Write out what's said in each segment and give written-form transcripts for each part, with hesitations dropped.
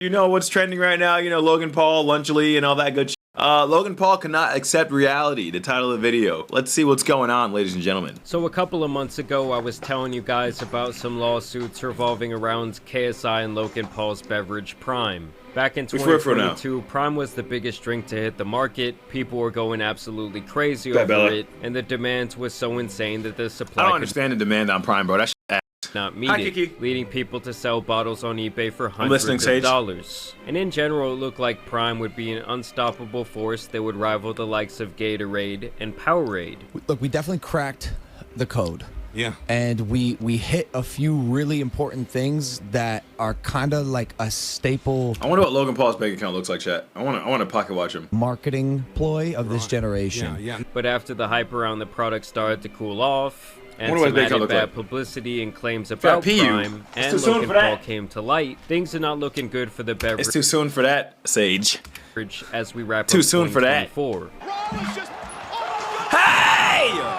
You know what's trending right now? You know, Logan Paul, Lunchly, and all that good shit. Logan Paul cannot accept reality, the title of the video. Let's see what's going on, ladies and gentlemen. So a couple of months ago, I was telling you guys about some lawsuits revolving around KSI and Logan Paul's beverage Prime. Back in 2022, Prime was the biggest drink to hit the market. People were going absolutely crazy over it, and the demand was so insane that the supply I don't understand the demand on Prime, bro. That's not meet it, leading people to sell bottles on eBay for hundreds of dollars. And in general, it looked like Prime would be an unstoppable force that would rival the likes of Gatorade and Powerade. Look, we definitely cracked the code. Yeah. And we hit a few really important things that are kind of like a staple. I wonder what Logan Paul's bank account looks like, chat. I want to pocket watch him. Marketing ploy of this generation. Yeah. But after the hype around the product started to cool off, and some added bad publicity and claims about Prime and Logan Paul came to light, things are not looking good for the beverage. It's too soon for that, Sage. As we wrap up too soon for that.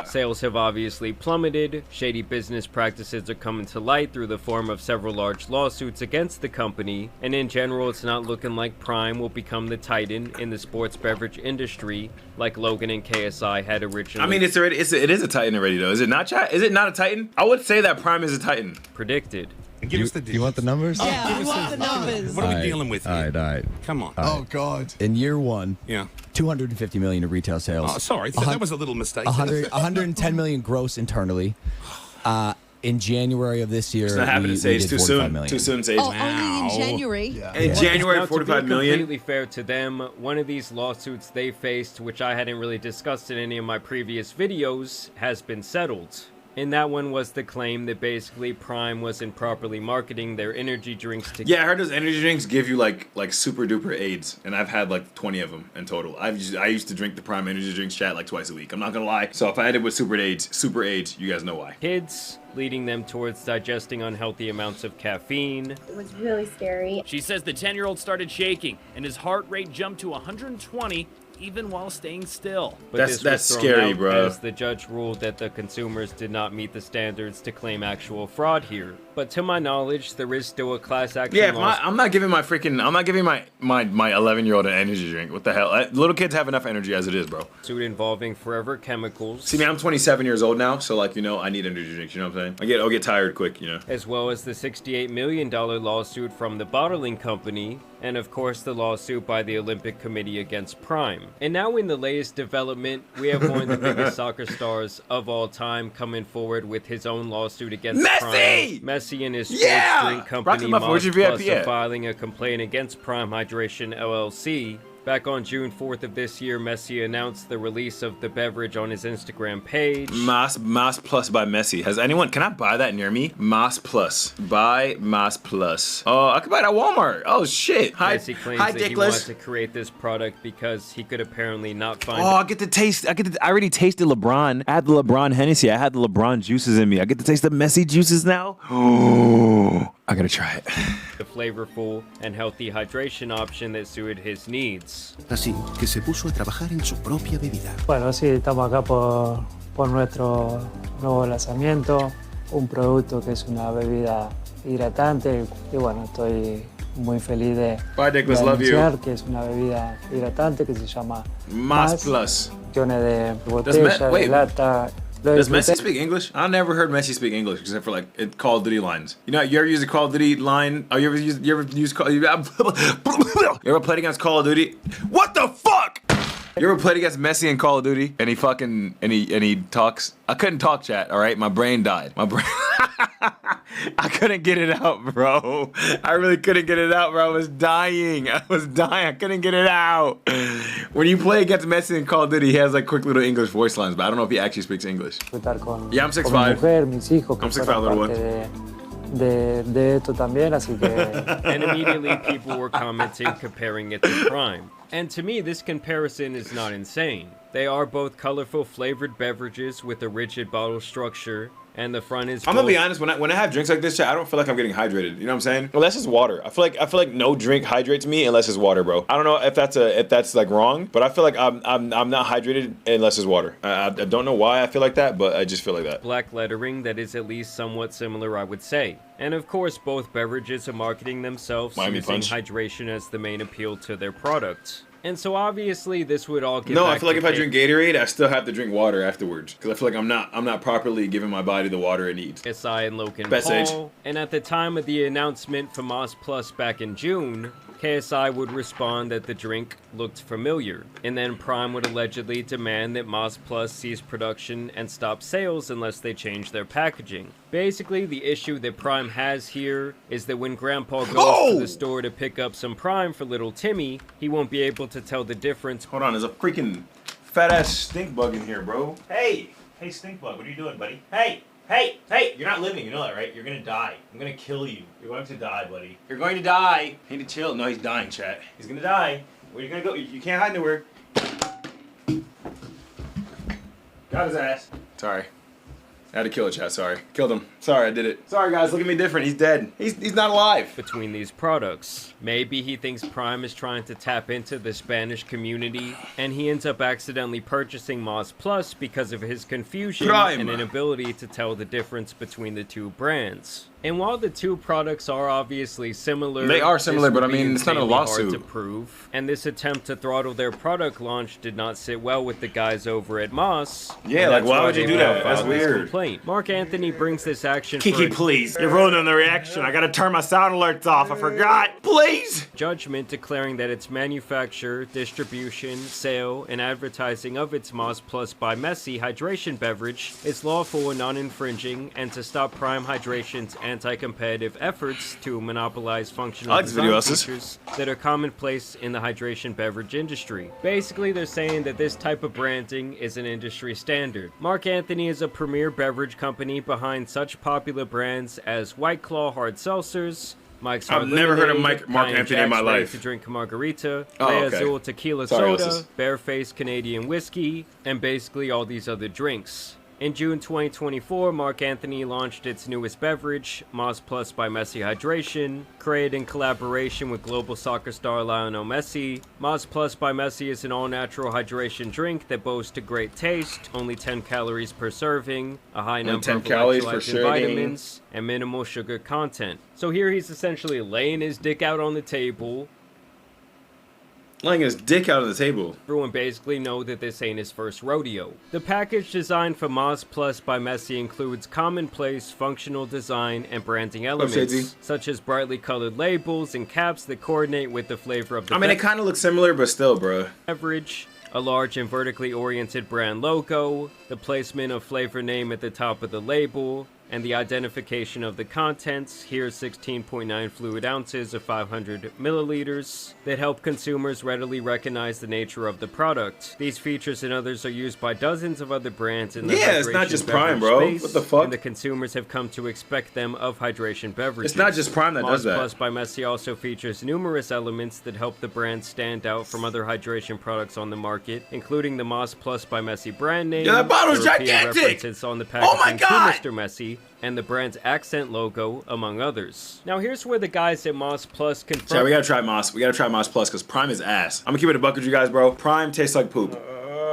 Sales have obviously plummeted. Shady business practices are coming to light through the form of several large lawsuits against the company, and in general, it's not looking like Prime will become the titan in the sports beverage industry like Logan and KSI had originally. I mean, it is a titan already, though. Is it not, chat? Is it not a titan? I would say that Prime is a titan. Predicted. Give us the digits. You want the numbers? Yeah, we want the numbers. What are we dealing with here? All right. Come on. Oh, God. In year one, Yeah. 250 million of retail sales. Oh, sorry. That was a little mistake. 110 million gross internally. In January of this year, it's not happening, Sage. Too soon. Million. Too soon, Sage. Oh, only in January. Yeah. In January, 45 million. Completely fair to them, one of these lawsuits they faced, which I hadn't really discussed in any of my previous videos, has been settled. And that one was the claim that basically Prime wasn't properly marketing their energy drinks to. Yeah, I heard those energy drinks give you like super duper AIDS, and I've had like 20 of them in total. I used to drink the Prime energy drinks, chat, like twice a week. I'm not gonna lie. So if I had it with super AIDS, you guys know why. Kids, leading them towards digesting unhealthy amounts of caffeine. It was really scary. She says the 10-year-old started shaking, and his heart rate jumped to 120 even while staying still. But that's scary, bro. As the judge ruled that the consumers did not meet the standards to claim actual fraud here. But to my knowledge, there is still a class action. Yeah, I'm not giving my 11-year-old an energy drink. What the hell? Little kids have enough energy as it is, bro. Suit involving Forever Chemicals. See, man, I'm 27 years old now, so like, you know, I need energy drinks. You know what I'm saying? I'll get tired quick, you know. As well as the $68 million lawsuit from the bottling company, and of course the lawsuit by the Olympic Committee against Prime. And now in the latest development, we have one of the biggest soccer stars of all time coming forward with his own lawsuit against Prime. Messi and his sports drink company Moss Plus are filing a complaint against Prime Hydration LLC. Back on June 4th of this year, Messi announced the release of the beverage on his Instagram page. Moss Plus by Messi. Can I buy that near me? Moss Plus. Buy Moss Plus. Oh, I could buy it at Walmart. Oh, shit. Messi claims that he wanted to create this product because he could apparently not find I already tasted LeBron. I had the LeBron Hennessy. I had the LeBron juices in me. I get to taste the Messi juices now. Oh, I gotta try it. The flavorful and healthy hydration option that suited his needs. Así que se puso a trabajar en su propia bebida. Bueno, sí, estamos acá por nuestro nuevo lanzamiento, un producto que es una bebida hidratante y bueno, estoy muy feliz de anunciar que es una bebida hidratante que se llama Moss Plus. Tiene de botella, de lata. Does Messi speak English? I never heard Messi speak English except for like Call of Duty lines. You know, you ever use a Call of Duty line? Oh, you ever played against Call of Duty? What the fuck? You ever played against Messi in Call of Duty? And he talks. I couldn't talk, chat. All right, my brain died. I couldn't get it out, bro. I really couldn't get it out, bro. I was dying. I couldn't get it out. When you play against Messi in Call of Duty, he has like quick little English voice lines, but I don't know if he actually speaks English. Yeah, I'm 6'5". I'm 6'5", little one. De esto también, así que... And immediately people were commenting, comparing it to Prime. And to me, this comparison is not insane. They are both colorful flavored beverages with a rigid bottle structure, and the front is I'm gonna be both- honest. When I have drinks like this, chat, I don't feel like I'm getting hydrated. You know what I'm saying? Unless it's water. I feel like no drink hydrates me unless it's water, bro. I don't know if that's like wrong, but I feel like I'm not hydrated unless it's water. I don't know why I feel like that, but I just feel like that. black lettering that is at least somewhat similar, I would say. And of course, both beverages are marketing themselves Miami using Punch. hydration as the main appeal to their product. And so obviously this would all get No, back I feel like to if I drink Gatorade, I still have to drink water afterwards because I feel like I'm not properly giving my body the water it needs. KSI and Logan Best Paul. age. And at the time of the announcement for Moss Plus back in June, KSI would respond that the drink looked familiar, and then Prime would allegedly demand that Moss Plus cease production and stop sales unless they change their packaging. Basically, the issue that Prime has here is that when Grandpa goes to the store to pick up some Prime for little Timmy, he won't be able to tell the difference. Hold on, there's a freaking fat ass stink bug in here, bro. Hey, stink bug, what are you doing, buddy? Hey, you're not living, you know that, right? You're gonna die. I'm gonna kill you. You're going to die, buddy. You're going to die. He need to chill. No, he's dying, chat. He's gonna die. Where are you gonna go? You can't hide nowhere. Got his ass. Sorry. I had to kill a chat, sorry. Killed him. Sorry, I did it. Sorry, guys, look at me different. He's dead. He's not alive. Between these products. Maybe he thinks Prime is trying to tap into the Spanish community, and he ends up accidentally purchasing Moss Plus because of his confusion Prime. and inability to tell the difference between the two brands. And while the two products are obviously similar, They are similar, this but would I mean, be it's not a insanely hard lawsuit. to prove. And this attempt to throttle their product launch did not sit well with the guys over at Moss. Yeah, and like, that's why would they you do now that? That's filed this weird. complaint. Mark Anthony brings this action Kiki, for please. You're ruining the reaction. I gotta turn my sound alerts off. I forgot. Please. judgment declaring that its manufacture, distribution, sale, and advertising of its Moss Plus by Messi hydration beverage is lawful and non-infringing, and to stop Prime Hydration's anti-competitive efforts to monopolize functional I like this design video, Estes. features that are commonplace in the hydration beverage industry. Basically, they're saying that this type of branding is an industry standard. Mark Anthony is a premier beverage company behind such popular brands as White Claw hard seltzers, Mike's Hard I've never heard of Lemonade, Mark Giant Anthony in my Jack's life. To drink margarita, Oh, Ray okay. Azul tequila Sorry, soda, Elsis. Barefaced Canadian whiskey, and basically all these other drinks. In June 2024, Mark Anthony launched its newest beverage, Moss Plus by Messi Hydration, created in collaboration with global soccer star Lionel Messi. Moss Plus by Messi is an all-natural hydration drink that boasts a great taste, only 10 calories per serving, a high number 10 of calories per electrolytes and serving. vitamins, and minimal sugar content. So here he's essentially laying his dick out on the table. Laying his dick out on the table. Everyone basically know that this ain't his first rodeo. The package design for Moss Plus by Messi includes commonplace functional design and branding elements, Shadesy? such as brightly colored labels and caps that coordinate with the flavor of the I mean, it kind of looks similar, but still, bro. beverage, a large and vertically oriented brand logo, the placement of flavor name at the top of the label, and the identification of the contents. Here's 16.9 fluid ounces of 500 milliliters that help consumers readily recognize the nature of the product. These features and others are used by dozens of other brands in the Yeah, it's not hydration just Prime, beverage bro. space, What the fuck? and the consumers have come to expect them of hydration beverages. It's not just Prime that does Moss that. Plus by Messi also features numerous elements that help the brand stand out from other hydration products on the market, including the Moss Plus by Messi brand name, Yeah, that bottle's European gigantic! references on the Oh my packaging to God! Mr. Messi, and the brand's accent logo, among others. Now here's where the guys at Moss Plus Yeah, confirm. we gotta try Moss. We gotta try Moss Plus because Prime is ass. I'm gonna keep it a buck with you guys, bro. Prime tastes like poop.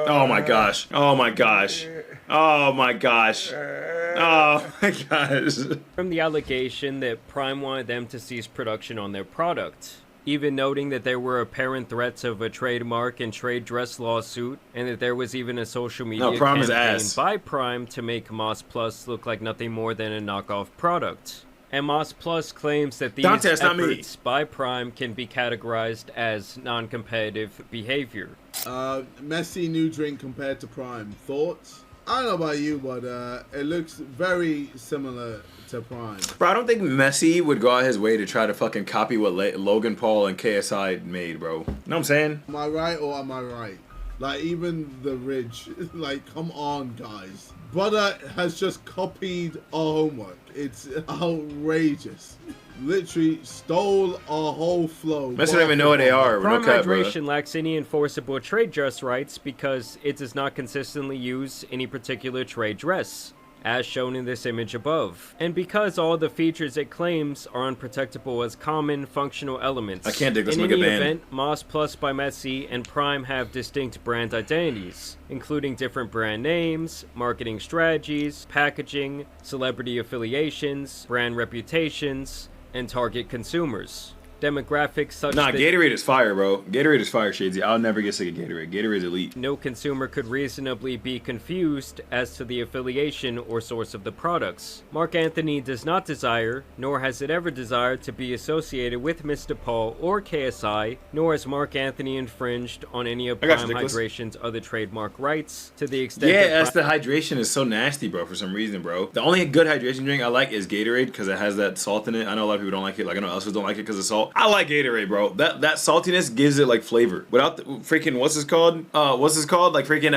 Oh my gosh. Oh my gosh. Oh my gosh. Oh my gosh. From the allegation that Prime wanted them to cease production on their product, even noting that there were apparent threats of a trademark and trade dress lawsuit, and that there was even a social media Prime is campaign ass. by Prime to make Moss Plus look like nothing more than a knockoff product. And Moss Plus claims that these Dante, that's not me. efforts by Prime can be categorized as non-competitive behavior. Messy new drink compared to Prime. Thoughts? I don't know about you, but it looks very similar to Prime. Bro, I don't think Messi would go out his way to try to fucking copy what Logan Paul and KSI made, bro. You know what I'm saying? Am I right or am I right? Like, even the Ridge, like, come on, guys. Brother has just copied our homework. It's outrageous. Literally stole our whole flow. Messi don't even know what they are. Prime No cap, bro. Hydration lacks any enforceable trade dress rights because it does not consistently use any particular trade dress. as shown in this image above. And because all the features it claims are unprotectable as common functional elements. I can't dig this. In I'm any gonna get banned. event, Moss Plus by Messi and Prime have distinct brand identities, including different brand names, marketing strategies, packaging, celebrity affiliations, brand reputations, and target consumers. Demographics such Nah, that Gatorade is fire, bro. Gatorade is fire, Shadesy. I'll never get sick of Gatorade. Gatorade's elite. no consumer could reasonably be confused as to the affiliation or source of the products. Mark Anthony does not desire, nor has it ever desired, to be associated with Mr. Paul or KSI, nor has Mark Anthony infringed on any of I got you, Prime Nicholas. Hydration's other trademark rights to the extent Yeah, that that's the hydration is so nasty, bro, for some reason, bro. The only good hydration drink I like is Gatorade because it has that salt in it. I know a lot of people don't like it. Like, I know others don't like it because of salt. I like Gatorade, bro. That saltiness gives it, like, flavor. Without the freaking, what's this called? Like, freaking,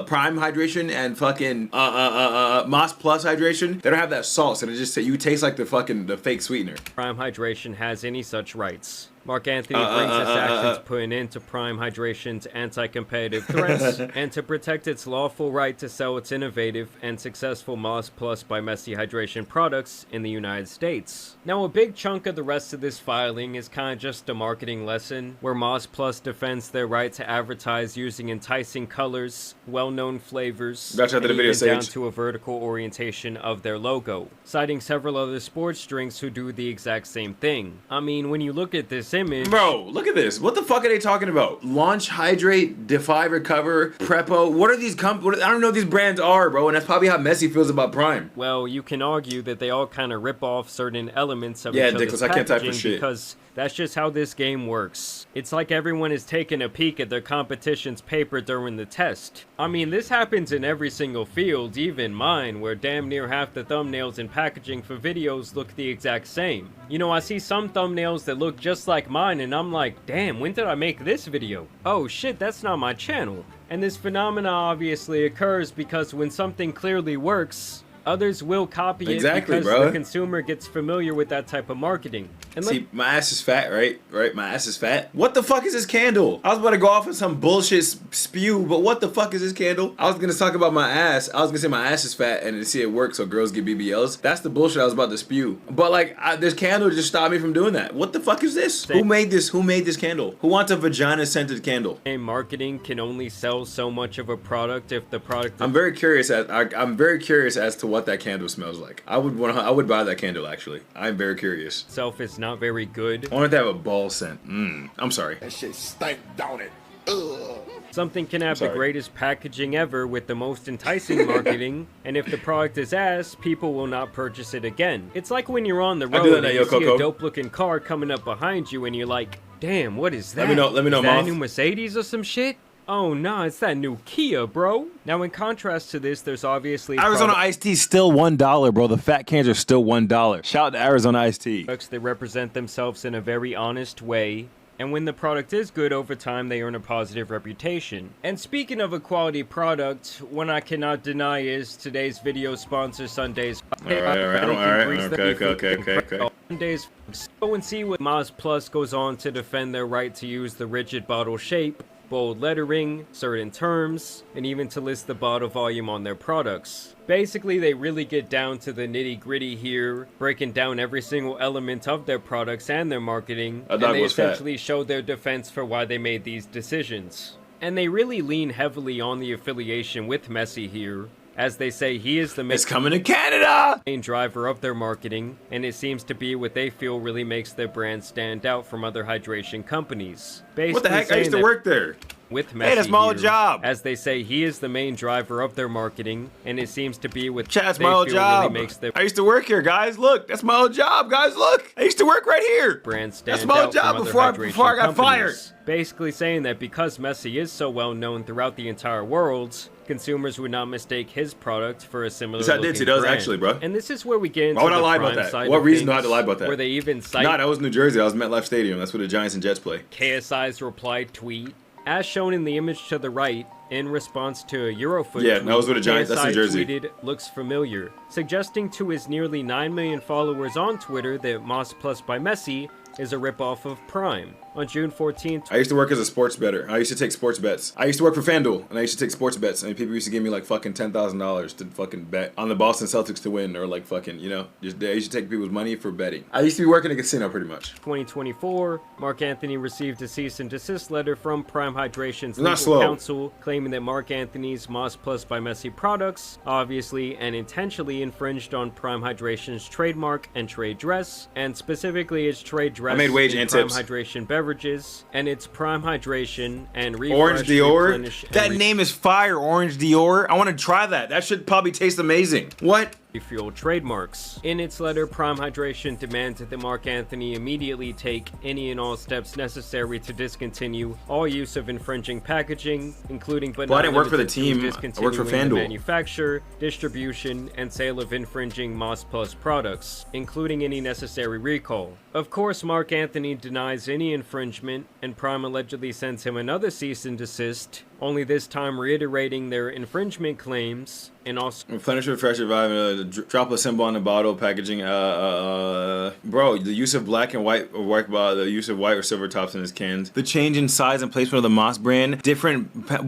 Prime hydration and fucking, Moss Plus hydration. They don't have that salt, so they just say you taste like the fake sweetener. Prime Hydration has any such rights. Mark Anthony brings its actions put an end to Prime Hydration's anti-competitive threats and to protect its lawful right to sell its innovative and successful Moss Plus by Messi hydration products in the United States. Now, a big chunk of the rest of this filing is kind of just a marketing lesson, where Moss Plus defends their right to advertise using enticing colors, well-known flavors, Gotcha, and the video even down stage. to a vertical orientation of their logo, citing several other sports drinks who do the exact same thing. I mean, when you look at this image, Bro, look at this. What the fuck are they talking about? Launch, Hydrate, Defy, Recover, Prepo. What are these I don't even know what these brands are, bro. And that's probably how Messi feels about Prime. well, you can argue that they all kind of rip off certain elements of Yeah, each other's Dickless, I can't type for packaging shit. because that's just how this game works. It's like everyone is taking a peek at their competition's paper during the test. I mean, this happens in every single field, even mine, where damn near half the thumbnails and packaging for videos look the exact same. You know, I see some thumbnails that look just like mine and I'm like, damn, when did I make this video? Oh shit, that's not my channel. And this phenomena obviously occurs because when something clearly works, others will copy it Exactly, because bro. the consumer gets familiar with that type of marketing. And See, my ass is fat, right? Right? My ass is fat. What the fuck is this candle? I was about to go off on some bullshit spew, but what the fuck is this candle? I was gonna talk about my ass. I was gonna say my ass is fat and to see it work so girls get BBLs. That's the bullshit I was about to spew. But like, this candle just stopped me from doing that. What the fuck is this? Who made this? Who made this candle? Who wants a vagina-scented candle? marketing can only sell so much of a product if the product I'm very curious as to what that candle smells like. I would buy that candle actually. I'm very curious. itself is not very good. I want it to have a ball scent. I'm sorry. That shit stank, don't it? Something can have the Sorry. greatest packaging ever with the most enticing marketing, and if the product is ass, people will not purchase it again. It's like when you're on the I do road that and now, you Yo see Coco. a dope-looking car coming up behind you, and you're like, damn, what is that? Let me know, Is that a Moth. new Mercedes or some shit? Oh, nah, it's that new Kia, bro. Now, in contrast to this, there's obviously Arizona iced tea still $1, bro. The fat cans are still $1. Shout out to Arizona iced tea. products that represent themselves in a very honest way, and when the product is good over time, they earn a positive reputation. And speaking of a quality product, one I cannot deny is today's video sponsor, Sunday's. Okay. Sunday's. Go and see what Moz Plus goes on to defend their right to use the rigid bottle shape, bold lettering, certain terms, and even to list the bottle volume on their products. Basically, they really get down to the nitty-gritty here, breaking down every single element of their products and their marketing, and they essentially show their defense for why they made these decisions. And they really lean heavily on the affiliation with Messi here, as they say he is the It's coming to Canada! main driver of their marketing, and it seems to be what they feel really makes their brand stand out from other hydration companies. Basically What the heck? I saying used to that work there. with Messi Hey, that's my old here, job. as they say he is the main driver of their marketing, and it seems to be what Chat, that's they my old feel job. really makes their I used to work here, guys. Look, that's my old job, guys. Look, I used to work right here. brand stand That's my old out job from before other I got hydration fired. companies. Basically saying that because Messi is so well known throughout the entire world, consumers would not mistake his product for a similar Yes, I did. See, that was brand. actually, bro. And this is where we get into Why would I the lie about Prime that? side What of reason do I things, have to lie about that? Where they even cite Nah, that was New Jersey. I was MetLife Stadium. That's where the Giants and Jets play. KSI's reply tweet, as shown in the image to the right, in response to a Eurofoot Yeah, tweet, that was with the Giants. That's New KSI Jersey. tweeted, looks familiar, suggesting to his nearly 9 million followers on Twitter that Moss Plus by Messi is a ripoff of Prime. On June 14th, I used to work as a sports bettor. I used to take sports bets. I used to work for FanDuel, and I used to take sports bets. And people used to give me like fucking $10,000 to fucking bet on the Boston Celtics to win, or like fucking, you know, just they used to take people's money for betting. I used to be working in a casino pretty much. 2024, Mark Anthony received a cease and desist letter from Prime Hydration's Not legal slow. counsel, claiming that Mark Anthony's Moss Plus by Messi products obviously and intentionally infringed on Prime Hydration's trademark and trade dress, and specifically its trade dress I made wage in and Prime tips. Hydration beverages, and its Prime Hydration and refresh, Orange Dior? replenish, and That name is fire, Orange Dior. I want to try that. That should probably taste amazing. What? fuel trademarks. In its letter, Prime Hydration demanded that Mark Anthony immediately take any and all steps necessary to discontinue all use of infringing packaging, including but Well, I not didn't work for the limited to team. I worked for discontinuing the FanDuel. manufacture, distribution, and sale of infringing Moss Plus products, including any necessary recall. Of course, Mark Anthony denies any infringement, and Prime allegedly sends him another cease and desist, only this time reiterating their infringement claims, and also Replenish, refresh, revive, drop a symbol on the bottle, packaging, bro, the use of black and white, or the use of white or silver tops in his cans, the change in size and placement of the Moss brand,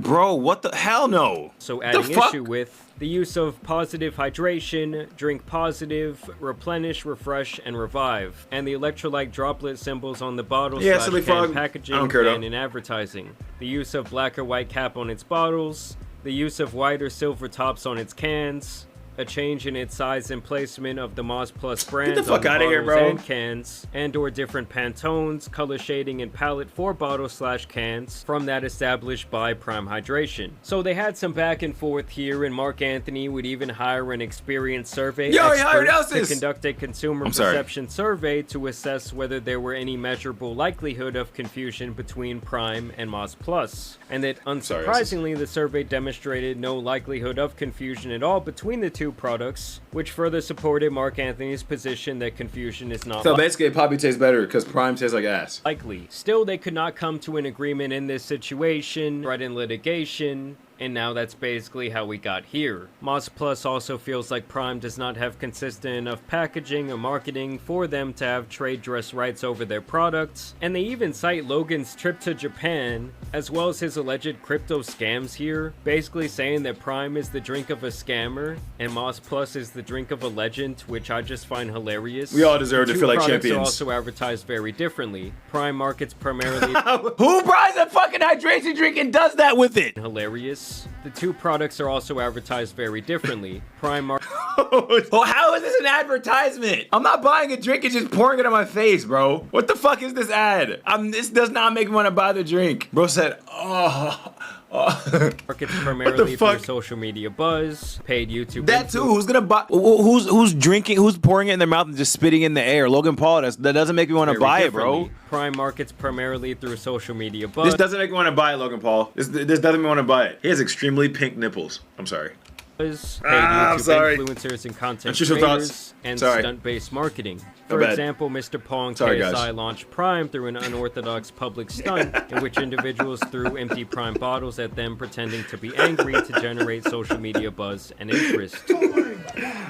bro, what the hell no? so adding issue with the use of positive hydration, drink positive, replenish, refresh, and revive, and the electrolyte droplet symbols on the bottle Yeah, slash silly can frog. packaging I don't care, though. and in advertising, the use of black or white cap on its bottles, the use of white or silver tops on its cans, a change in its size and placement of the Moss Plus brand the fuck on outta here, bottles bro. and cans, and or different Pantones, color shading, and palette for bottles slash cans from that established by Prime Hydration. So they had some back and forth here, and Mark Anthony would even hire an experienced survey Yo, he hired expert to Elsis. conduct a consumer I'm sorry. perception survey to assess whether there were any measurable likelihood of confusion between Prime and Moss Plus, and that sorry, unsurprisingly the survey demonstrated no likelihood of confusion at all between the two products, which further supported Mark Anthony's position that confusion is not So basically, it probably tastes better because Prime tastes like ass. likely. Still, they could not come to an agreement in this situation, right in litigation, and now that's basically how we got here. Moss Plus also feels like Prime does not have consistent enough packaging or marketing for them to have trade dress rights over their products, and they even cite Logan's trip to Japan, as well as his alleged crypto scams here, basically saying that Prime is the drink of a scammer, and Moss Plus is the drink of a legend, which I just find hilarious. We all deserve to Two feel like products champions. are also advertised very differently. Prime markets primarily Who buys a fucking hydration drink and does that with it? hilarious. The two products are also advertised very differently. Prime Well, how is this an advertisement? I'm not buying a drink and just pouring it on my face, bro. What the fuck is this ad? This does not make me want to buy the drink. Bro said, oh. markets primarily through fuck? social media buzz, paid YouTube. That too. Who's gonna buy? Who's drinking? Who's pouring it in their mouth and just spitting in the air? Logan Paul. That doesn't make me want to very buy it, bro. differently. Prime markets primarily through social media buzz. This doesn't make me want to buy it, Logan Paul. This doesn't make me want to buy it. He has extremely pink nipples. I'm sorry. Paid I'm YouTube sorry. influencers and content Intrusive creators thoughts. and Sorry. stunt-based marketing. My For bad. example, Mr. Paul and Sorry, KSI guys. launched Prime through an unorthodox public stunt in which individuals threw empty Prime bottles at them pretending to be angry to generate social media buzz and interest.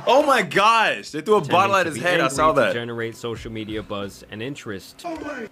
Oh my gosh! They threw a bottle at his head. I saw To that. generate social media buzz and interest.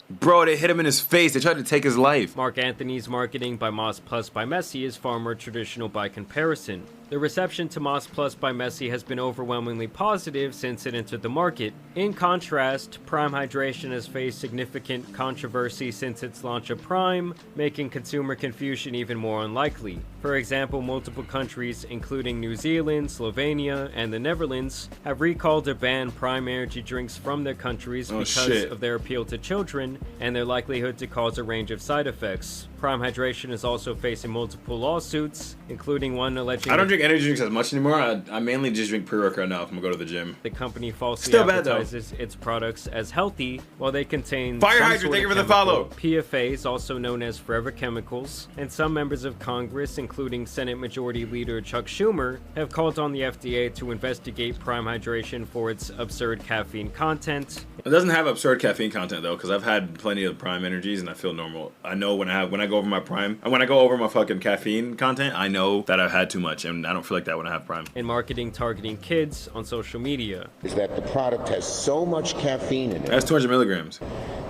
Bro, they hit him in his face. They tried to take his life. Mark Anthony's marketing by Moss Plus by Messi is far more traditional by comparison. The reception to Moss Plus by Messi has been overwhelmingly positive since it entered the market. In contrast, Prime Hydration has faced significant controversy since its launch of Prime, making consumer confusion even more unlikely. For example, multiple countries, including New Zealand, Slovenia, and the Netherlands, have recalled or banned Prime energy drinks from their countries because shit. of their appeal to children and their likelihood to cause a range of side effects. Prime Hydration is also facing multiple lawsuits, including one alleging I don't drink energy drinks as much anymore. I mainly just drink pre-workout now if I'm gonna go to the gym. the company falsely Still bad, though. advertises its products as healthy while they contain Fire some hydrant, sort thank of you for the chemical, follow. PFAs, also known as forever chemicals, and some members of Congress, including Senate Majority Leader Chuck Schumer, have called on the FDA to investigate Prime Hydration for its absurd caffeine content. It doesn't have absurd caffeine content though, because I've had plenty of Prime energies and I feel normal. I know when I go over my Prime and when I go over my fucking caffeine content, I know that I've had too much, and I don't feel like that when I have Prime. And marketing targeting kids on social media. Is that the product has so much caffeine in it That's 200 milligrams.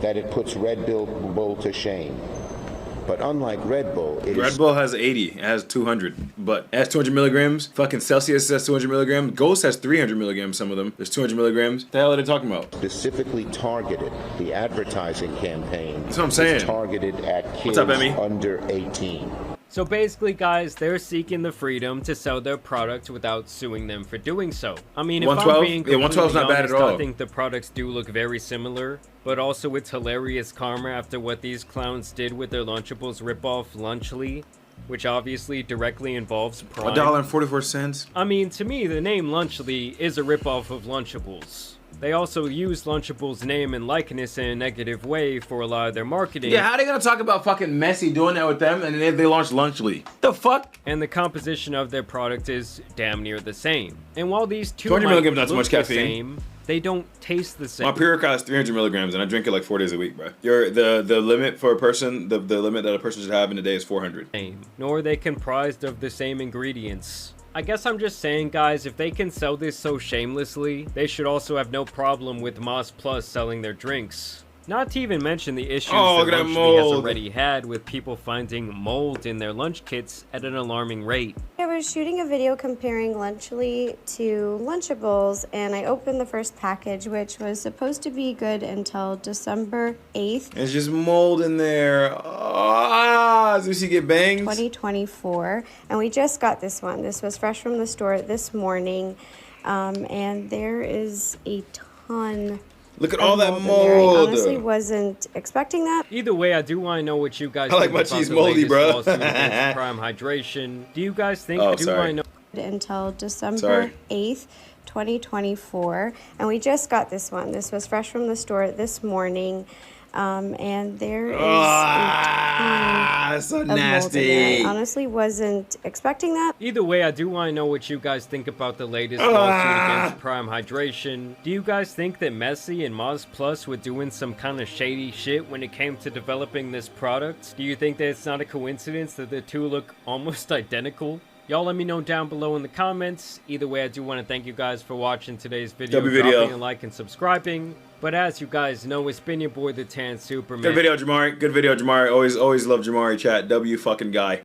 that it puts Red Bull to shame. But unlike Red Bull, Red Bull has 80. It has 200. But it has 200 milligrams. Fucking Celsius has 200 milligrams. Ghost has 300 milligrams, some of them. There's 200 milligrams. What the hell are they talking about? specifically targeted. The advertising campaign That's what I'm saying. is targeted at kids What's up, Emmy? under 18. So basically, guys, they're seeking the freedom to sell their product without suing them for doing so. I mean, if I'm 112? being Yeah, 112 's not bad at honest, all. I think the products do look very similar, but also it's hilarious karma after what these clowns did with their Lunchables ripoff Lunchly, which obviously directly involves Prime. $1.44. I mean, to me, the name Lunchly is a ripoff of Lunchables. They also use Lunchables' name and likeness in a negative way for a lot of their marketing. Yeah, how are they gonna talk about fucking Messi doing that with them and then they launch Lunchly? The fuck? And the composition of their product is damn near the same. And while these two 200 might milligrams, not too look much the caffeine. same, they don't taste the same. My pre-workout is 300 milligrams and I drink it like 4 days a week, bro. The limit for a person, the limit that a person should have in a day is 400. Nor are they comprised of the same ingredients. I guess I'm just saying, guys, if they can sell this so shamelessly, they should also have no problem with Moss Plus selling their drinks. Not to even mention the issues Oh, that look at that Lunchly has mold. already had with people finding mold in their lunch kits at an alarming rate. I was shooting a video comparing Lunchly to Lunchables, and I opened the first package, which was supposed to be good until December 8th. It's just mold in there. Ah, does she get bangs? 2024, and we just got this one. This was fresh from the store this morning, and there is a ton. Look at of all that in there. I mold. honestly wasn't expecting that. Either way, I do want to know what you guys I like think my about cheese the moldy, latest bro. lawsuit against Prime Hydration. Do you guys think? Oh, Do sorry. I know until December Sorry. 8th, 2024, and we just got this one. This was fresh from the store this morning, and there is a ton so of mold in there. nasty. I honestly wasn't expecting that. Either way, I do want to know what you guys think about the latest lawsuit against Prime Hydration. Do you guys think that Messi and Moz Plus were doing some kind of shady shit when it came to developing this product? Do you think that it's not a coincidence that the two look almost identical? Y'all let me know down below in the comments. Either way, I do want to thank you guys for watching today's video, dropping a like and subscribing. But as you guys know, it's been your boy, the Tan Superman. Good video, Jamari. Good video, Jamari. Always love Jamari, chat. W fucking guy.